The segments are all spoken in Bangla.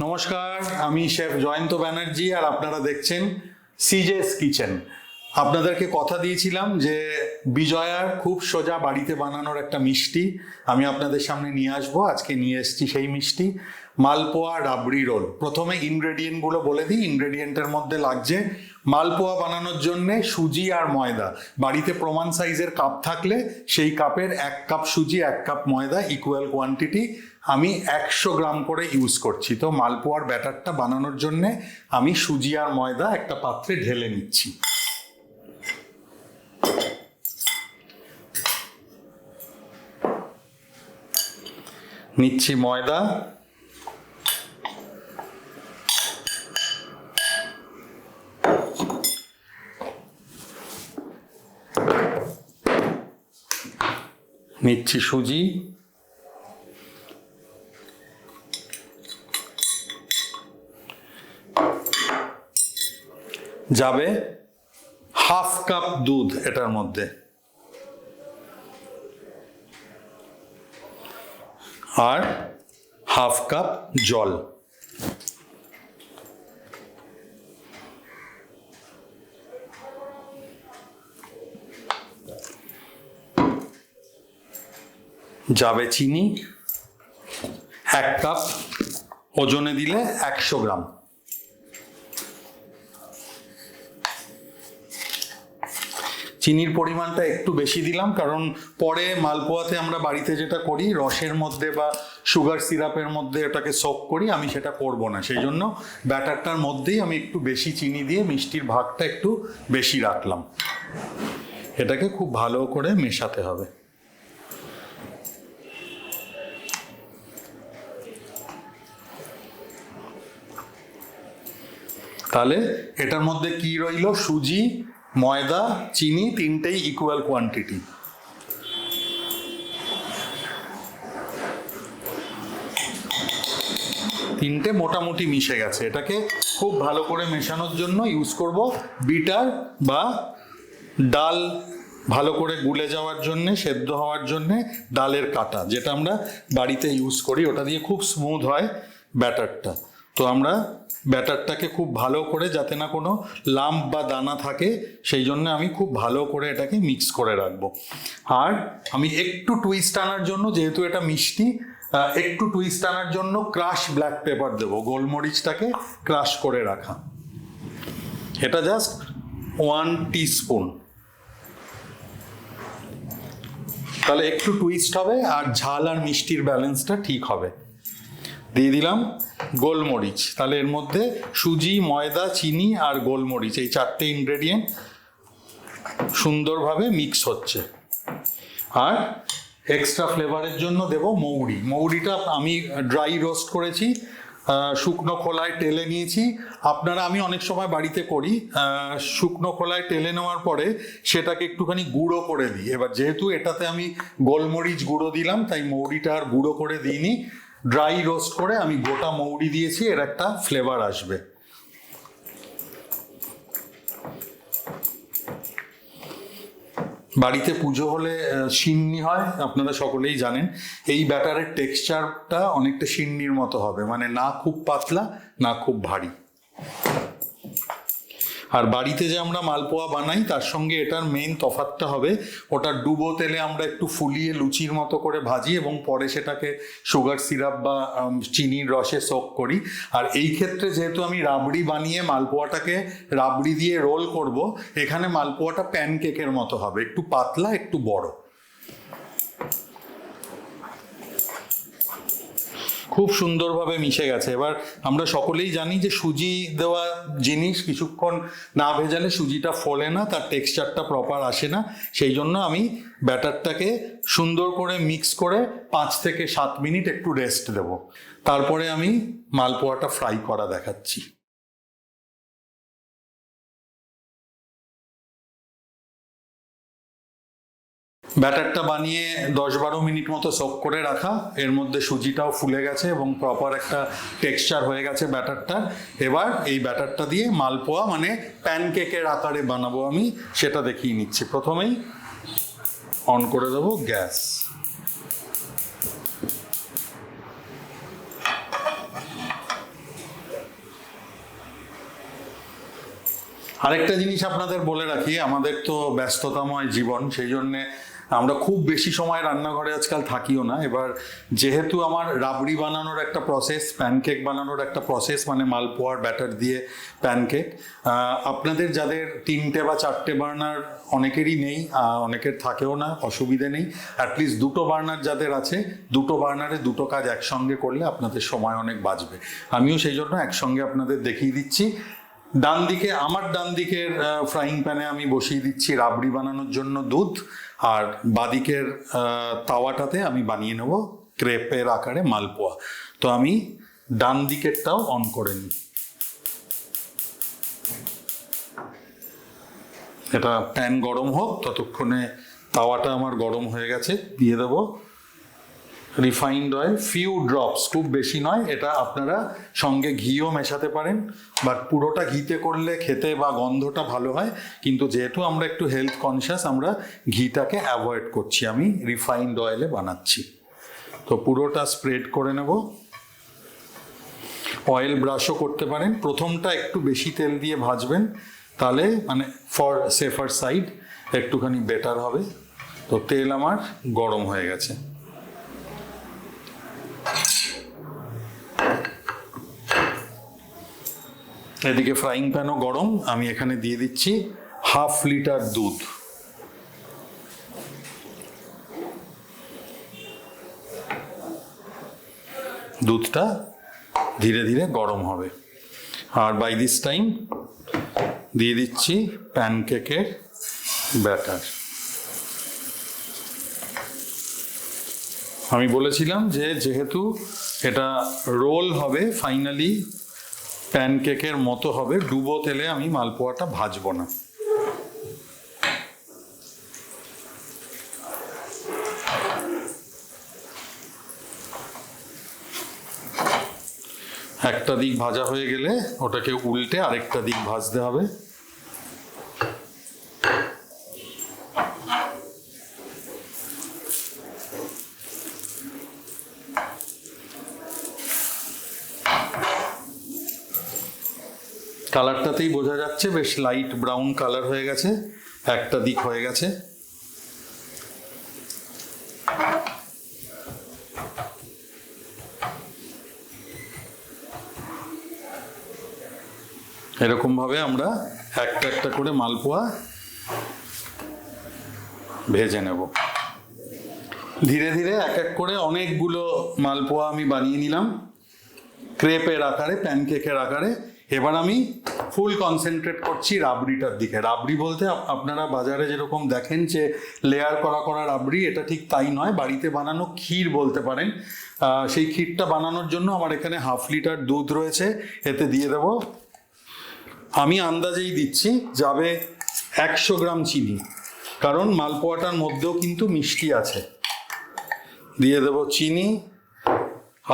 নমস্কার, আমি শেফ জয়ন্ত ব্যানার্জি আর আপনারা দেখছেন সিজেস কিচেন। আপনাদেরকে কথা দিয়েছিলাম যে বিজয়ার খুব সোজা বাড়িতে বানানোর একটা মিষ্টি আমি আপনাদের সামনে নিয়ে আসবো। আজকে নিয়ে এসেছি সেই মিষ্টি, মালপোয়া রাবড়ি রোল। প্রথমে ইনগ্রেডিয়েন্টগুলো বলে দিই। ইনগ্রেডিয়েন্টের মধ্যে লাগছে মালপোয়া বানানোর জন্যে সুজি আর ময়দা। বাড়িতে প্রমাণ সাইজের কাপ থাকলে সেই কাপের 1 কাপ সুজি 1 কাপ ময়দা ইকুয়াল কোয়ান্টিটি আমি 100 গ্রাম করে ইউজ করছি। তো মালপোয়ার ব্যাটারটা বানানোর জন্যে আমি সুজি আর ময়দা একটা পাত্রে ঢেলে নিচ্ছি। নিচ্ছি ময়দা, নিচ্ছি সুজি, যাবে 1/2 কাপ দুধ এটার মধ্যে, আর 1/2 কাপ জল। যাবে চিনি 1 কাপ, ওজনে দিলে 100 গ্রাম। চিনির পরিমাণটা একটু বেশি দিলাম, কারণ পরে মালপোয়াতে আমরা বাড়িতে যেটা করি রসের মধ্যে বা সুগার সিরাপের মধ্যে এটাকে সোক করি, আমি সেটা করব না। সেই জন্য ব্যাটারটার মধ্যেই আমি একটু বেশি চিনি দিয়ে মিষ্টির ভাগটা একটু বেশি রাখলাম। এটাকে খুব ভালো করে মেশাতে হবে। তাহলে এটার মধ্যে কি রইল? সুজি, ময়দা, চিনি, তিনটেই ইকুয়াল কোয়ান্টিটি। তিনটে মোটামুটি মিশে গেছে। এটাকে খুব ভালো করে মেশানোর জন্য ইউজ করব বিটার বা ডাল, ভালো করে গুলে যাওয়ার জন্যে, সেদ্ধ হওয়ার জন্যে ডালের কাটা, যেটা আমরা বাড়িতে ইউজ করি। ওটা দিয়ে খুব স্মুথ হয় ব্যাটারটা। তো আমরা ব্যাটারটাকে খুব ভালো করে, যাতে না কোনো লাম্প বা দানা থাকে, সেই জন্য আমি খুব ভালো করে এটাকে মিক্স করে রাখবো। আর আমি একটু টুইস্ট আনার জন্য, যেহেতু এটা মিষ্টি, একটু টুইস্ট আনার জন্য ক্রাশ ব্ল্যাক পেপার দেবো, গোলমরিচটাকে ক্রাশ করে রাখা। এটা জাস্ট 1 টিস্পুন। তাহলে একটু টুইস্ট হবে আর ঝাল আর মিষ্টির ব্যালেন্সটা ঠিক হবে। দিয়ে দিলাম গোলমরিচ। তাহলে এর মধ্যে সুজি, ময়দা, চিনি আর গোলমরিচ, এই 4টে ইনগ্রেডিয়েন্ট সুন্দরভাবে মিক্স হচ্ছে। আর এক্সট্রা ফ্লেভারের জন্য দেব মৌরি। মৌরিটা আমি ড্রাই রোস্ট করেছি, শুকনো খোলায় টেলে নিয়েছি। আমি অনেক সময় বাড়িতে করি, শুকনো খোলায় টেলে নেওয়ার পরে সেটাকে একটুখানি গুঁড়ো করে দিই। এবার যেহেতু এটাতে আমি গোলমরিচ গুঁড়ো দিলাম, তাই মৌরিটা আর গুঁড়ো করে দিইনি। ড্রাই রোস্ট করে আমি গোটা মৌরি দিয়েছি, এর একটা ফ্লেভার আসবে। বাড়িতে পুজো হলে সিন্নি হয়, আপনারা সকলেই জানেন। এই ব্যাটারের টেক্সচারটা অনেকটা সিন্নির মতো হবে, মানে না খুব পাতলা না খুব ভারী। আর বাড়িতে যে আমরা মালপোয়া বানাই, তার সঙ্গে এটার মেইন তফাৎটা হবে, ওটা ডুবো তেলে আমরা একটু ফুলিয়ে লুচির মতো করে ভাজি এবং পরে সেটাকে সুগার সিরাপ বা চিনির রসে সোক করি। আর এই ক্ষেত্রে যেহেতু আমি রাবড়ি বানিয়ে মালপোয়াটাকে রাবড়ি দিয়ে রোল করব, এখানে মালপোয়াটা প্যানকেকের মতো হবে, একটু পাতলা, একটু বড়। খুব সুন্দরভাবে মিশে গেছে। এবার আমরা সকলেই জানি যে সুজি দেওয়া জিনিস কিছুক্ষণ না ভেজালে সুজিটা ফোলে না, তার টেক্সচারটা প্রপার আসে না। সেই জন্য আমি ব্যাটারটাকে সুন্দর করে মিক্স করে 5 থেকে 7 মিনিট একটু রেস্ট দেব। তারপরে আমি মালপোয়াটা ফ্রাই করা দেখাচ্ছি। ব্যাটারটা বানিয়ে 10-12 মিনিট মতো সোক করে রাখা, এর মধ্যে সুজিটাও ফুলে গেছে এবং প্রপার একটা টেক্সচার হয়ে গেছে ব্যাটারটার। এবার এই ব্যাটারটা দিয়ে মালপোয়া মানে প্যানকেকের আকারে বানাবো আমি, সেটা দেখিয়ে নিচ্ছি। প্রথমেই অন করে দেবো গ্যাস। আরেকটা জিনিস আপনাদের বলে রাখি, আমাদের তো ব্যস্ততাময় জীবন, সেই জন্যে আমরা খুব বেশি সময় রান্নাঘরে আজকাল থাকিও না। এবার যেহেতু আমার রাবড়ি বানানোর একটা প্রসেস, প্যানকেক বানানোর একটা প্রসেস, মানে মালপোয়ার ব্যাটার দিয়ে প্যানকেক, আপনাদের যাদের 3টে বা 4টে বার্নার, অনেকেরই নেই, অনেকের থাকেও না, অসুবিধে নেই। অ্যাটলিস্ট 2টো বার্নার যাদের আছে, 2টো বার্নারে 2টো কাজ একসঙ্গে করলে আপনাদের সময় অনেক বাঁচবে। আমিও সেই জন্য একসঙ্গে আপনাদের দেখিয়ে দিচ্ছি। আমার ডান দিকের ফ্রাইং প্যানে আমি বসিয়ে দিচ্ছি রাবড়ি বানানোর জন্য দুধ, আর বাদিকের তাওয়াটাতে আমি বানিয়ে নেব ক্রেপের আকারে মালপোয়া। তো আমি ডান দিকেরটাও অন করে নিই। এটা প্যান গরম হোক, ততক্ষণে তাওয়াটা আমার গরম হয়ে গেছে। দিয়ে দেবো রিফাইন্ড অয়েল, ফিউ ড্রপস, খুব বেশি নয়। এটা আপনারা সঙ্গে ঘিও মেশাতে পারেন, বাট পুরোটা ঘিতে করলে খেতে বা গন্ধটা ভালো হয়, কিন্তু যেহেতু আমরা একটু হেলথ কনসিয়াস, আমরা ঘিটাকে অ্যাভয়েড করছি। আমি রিফাইন্ড অয়েলে বানাচ্ছি। তো পুরোটা স্প্রেড করে নেব। অয়েল ব্রাশও করতে পারেন। প্রথমটা একটু বেশি তেল দিয়ে ভাজবেন, তাহলে মানে ফর সেফার সাইড একটুখানি বেটার হবে। তো তেল আমার গরম হয়ে গেছে। এদিকে ফ্রাইং প্যানও গরম। আমি এখানে দিয়ে দিচ্ছি 1/2 লিটার দুধ। দুধটা ধীরে ধীরে গরম হবে। আর বাই দিস টাইম দিয়ে দিচ্ছি প্যানকেকের ব্যাটার। আমি বলেছিলাম যে যেহেতু এটা রোল হবে, ফাইনালি প্যানকেকের মতো হবে, ডুবো তেলে আমি মালপোয়াটা ভাজবো না। একটা দিক ভাজা হয়ে গেলে ওটাকে উল্টে আরেকটা দিক ভাজতে হবে। কালারটাতেই বোঝা যাচ্ছে বেশ লাইট ব্রাউন কালার হয়ে গেছে, একটা দিক হয়ে গেছে। এরকম ভাবে আমরা একটা একটা করে মালপোয়া ভেজে নেব। ধীরে ধীরে এক এক করে অনেকগুলো মালপোয়া আমি বানিয়ে নিলাম ক্রেপের আকারে, প্যানকেকের আকারে। এবার আমি ফুল কনসেন্ট্রেট করছি রাবড়িটার দিকে। রাবড়ি বলতে আপনারা বাজারে যেরকম দেখেন যে লেয়ার করা করা রাবড়ি, এটা ঠিক তাই নয়, বাড়িতে বানানো ক্ষীর বলতে পারেন। সেই ক্ষীরটা বানানোর জন্য আমার এখানে 1/2 লিটার দুধ রয়েছে। এতে দিয়ে দেব, আমি আন্দাজেই দিচ্ছি, যাবে 100 গ্রাম চিনি, কারণ মালপোয়াটার মধ্যেও কিন্তু মিষ্টি আছে। দিয়ে দেব চিনি,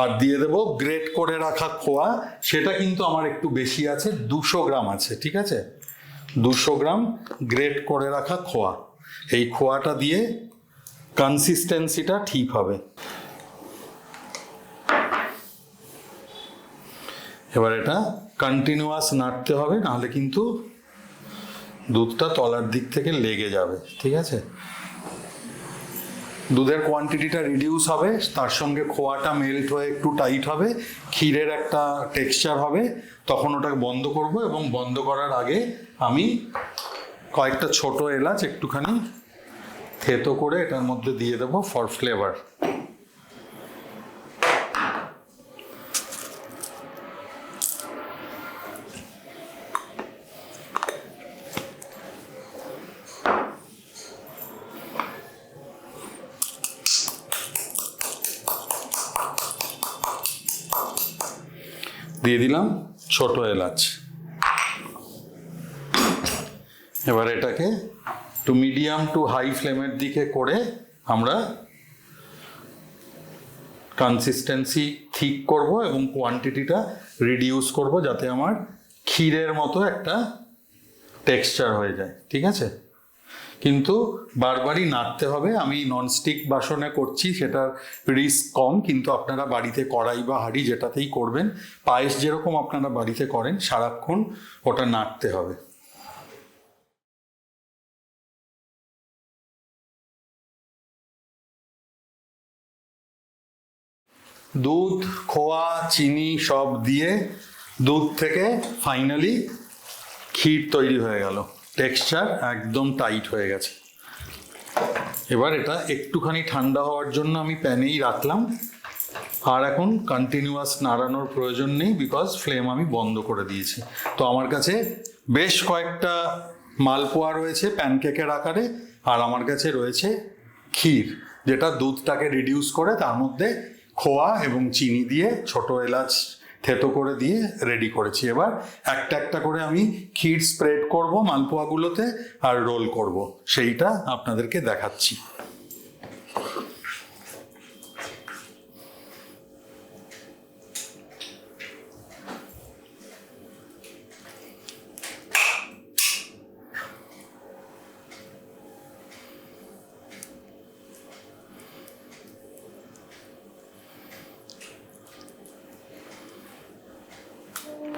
আর দিয়ে দেবো গ্রেট করে রাখা খোয়া। সেটা কিন্তু আমার একটু বেশি আছে, 200 গ্রাম আছে, ঠিক আছে? 200 গ্রাম গ্রেট করে রাখা খোয়া। এই খোয়াটা দিয়ে কনসিস্টেন্সিটা ঠিক হবে। এবার এটা কন্টিনিউয়াস নাড়তে হবে, নাহলে কিন্তু দুধটা তলার দিক থেকে লেগে যাবে, ঠিক আছে? দুধের কোয়ান্টিটিটা রিডিউস হবে, তার সঙ্গে খোয়াটা মেল্ট হয়ে একটু টাইট হবে, ক্ষীরের একটা টেক্সচার হবে। তখন ওটাকে বন্ধ করব, এবং বন্ধ করার আগে আমি কয়েকটা ছোট এলাচ একটুখানি থেতো করে এটার মধ্যে দিয়ে দেবো ফর ফ্লেভার। দিয়ে দিলাম ছোট এলাচ। এবার এটাকে টু মিডিয়াম টু হাই ফ্লেমের দিকে করে আমরা কনসিস্টেন্সি ঠিক করব এবং কোয়ান্টিটিটা রিডিউস করব, যাতে আমার ক্ষীরের মতো একটা টেক্সচার হয়ে যায়, ঠিক আছে? কিন্তু বারবারই নাড়তে হবে। আমি ননস্টিক বাসনে করছি, সেটার রিস্ক কম, কিন্তু আপনারা বাড়িতে কড়াই বা হাঁড়ি যেটাতেই করবেন, পায়েস যেরকম আপনারা বাড়িতে করেন, সারাক্ষণ ওটা নাড়তে হবে। দুধ, খোয়া, চিনি সব দিয়ে দুধ থেকে ফাইনালি ক্ষীর তৈরি হয়ে গেল। টেক্সচার একদম টাইট হয়ে গেছে। এবার এটা একটুখানি ঠান্ডা হওয়ার জন্য আমি প্যানেই রাখলাম। আর এখন কন্টিনিউয়াস নাড়ানোর প্রয়োজন নেই, বিকজ ফ্লেম আমি বন্ধ করে দিয়েছি। তো আমার কাছে বেশ কয়েকটা মালপোয়া রয়েছে প্যানকেকের আকারে, আর আমার কাছে রয়েছে ক্ষীর, যেটা দুধটাকে রিডিউস করে তার মধ্যে খোয়া এবং চিনি দিয়ে ছোট এলাচ থেতো করে দিয়ে রেডি করেছি। এবার একটা একটা করে আমি ক্ষীর স্প্রেড করব মালপোয়াগুলোতে আর রোল করব, সেইটা আপনাদেরকে দেখাচ্ছি।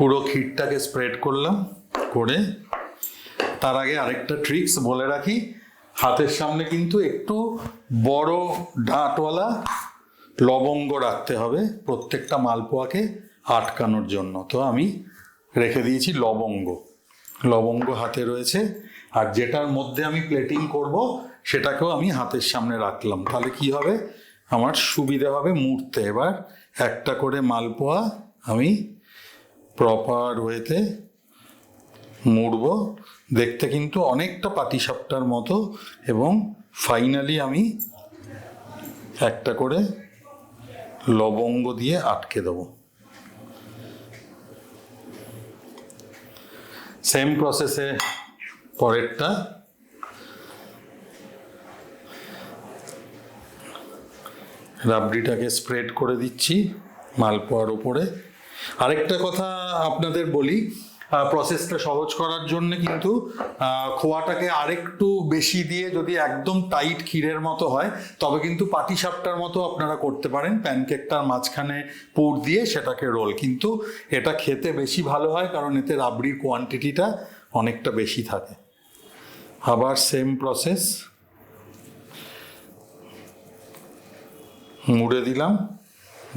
পুরো ক্ষীরটাকে স্প্রেড করলাম, করে তার আগে আরেকটা ট্রিক্স বলে রাখি, হাতের সামনে কিন্তু একটু বড় ডাঁটওয়ালা লবঙ্গ রাখতে হবে প্রত্যেকটা মালপোয়াকে আটকানোর জন্য। তো আমি রেখে দিয়েছি লবঙ্গ হাতে রয়েছে। আর যেটার মধ্যে আমি প্লেটিং করব সেটাকেও আমি হাতের সামনে রাখলাম, তাহলে কি হবে আমার সুবিধা হবে মুড়তে। এবার একটা করে মালপোয়া আমি প্রপার ওয়েতে মুড়ব, দেখতে কিন্তু অনেকটা পাটিসাপটার মতো। এবং ফাইনালি আমি একটা করে লবঙ্গ দিয়ে আটকে দেব। সেম প্রসেসে পরেরটা রাবড়িটাকে স্প্রেড করে দিচ্ছি মালপোয়ার উপরে। আরেকটা কথা আপনাদের বলি, প্রসেসটা সহজ করার জন্য কিন্তু খোয়াটাকে আরেকটু বেশি দিয়ে যদি একদম টাইট ক্ষীরের মতো হয় তবে কিন্তু পাটিসাপটার মতো আপনারা করতে পারেন, প্যানকেকটার মাঝখানে পুর দিয়ে সেটাকে রোল। কিন্তু এটা খেতে বেশি ভালো হয় কারণ এতে রাবড়ির কোয়ান্টিটিটা অনেকটা বেশি থাকে। আবার সেম প্রসেস, মুড়ে দিলাম,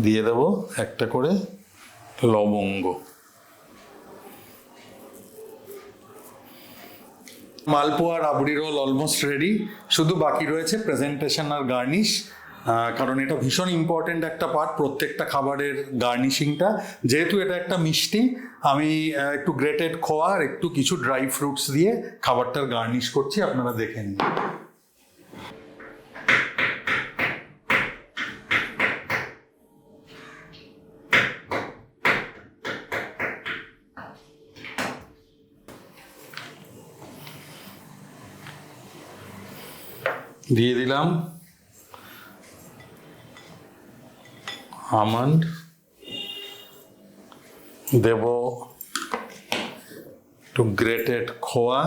দিয়ে দেব একটা করে লবঙ্গ। মালপোয়া রাবড়ি রোল অলমোস্ট রেডি, শুধু বাকি রয়েছে প্রেজেন্টেশন আর গার্নিশ। কারণ এটা ভীষণ ইম্পর্টেন্ট একটা পার্ট প্রত্যেকটা খাবারের, গার্নিশিংটা। যেহেতু এটা একটা মিষ্টি, আমি একটু গ্রেটেড খোয়া আর একটু কিছু ড্রাই ফ্রুটস দিয়ে খাবারটার গার্নিশ করছি, আপনারা দেখে নিন। দিয়ে দিলাম আমন্ড, দেব একটু গ্রেটেড খোয়া,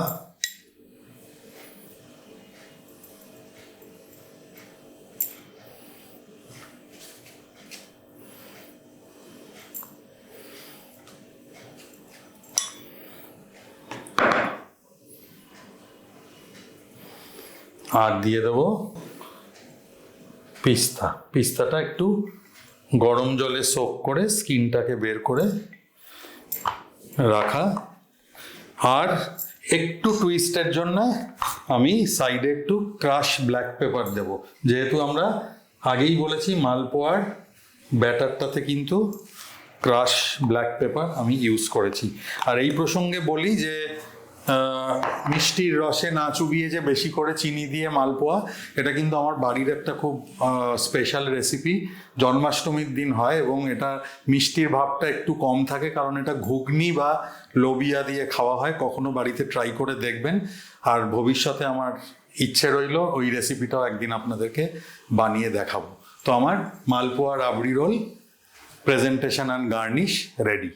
আর দিয়ে দেবো পিস্তাটা একটু গরম জলে সোক করে স্কিনটাকে বের করে রাখা। আর একটু টুইস্টের জন্য আমি সাইডে একটু ক্রাশ ব্ল্যাক পেপার দেব, যেহেতু আমরা আগেই বলেছি মালপোয়ার ব্যাটারটাতে কিন্তু ক্রাশ ব্ল্যাক পেপার আমি ইউজ করেছি। আর এই প্রসঙ্গে বলি যে মিষ্টির রসে না চুবিয়ে যে বেশি করে চিনি দিয়ে মালপোয়া, এটা কিন্তু আমার বাড়ির একটা খুব স্পেশাল রেসিপি। জন্মাষ্টমীর দিন হয় এবং এটা মিষ্টির ভাবটা একটু কম থাকে কারণ এটা ঘুগনি বা লোবিয়া দিয়ে খাওয়া হয়। কখনো বাড়িতে ট্রাই করে দেখবেন। আর ভবিষ্যতে আমার ইচ্ছে রইল ওই রেসিপিটাও একদিন আপনাদেরকে বানিয়ে দেখাবো। তো আমার malpua rabri roll presentation and garnish ready.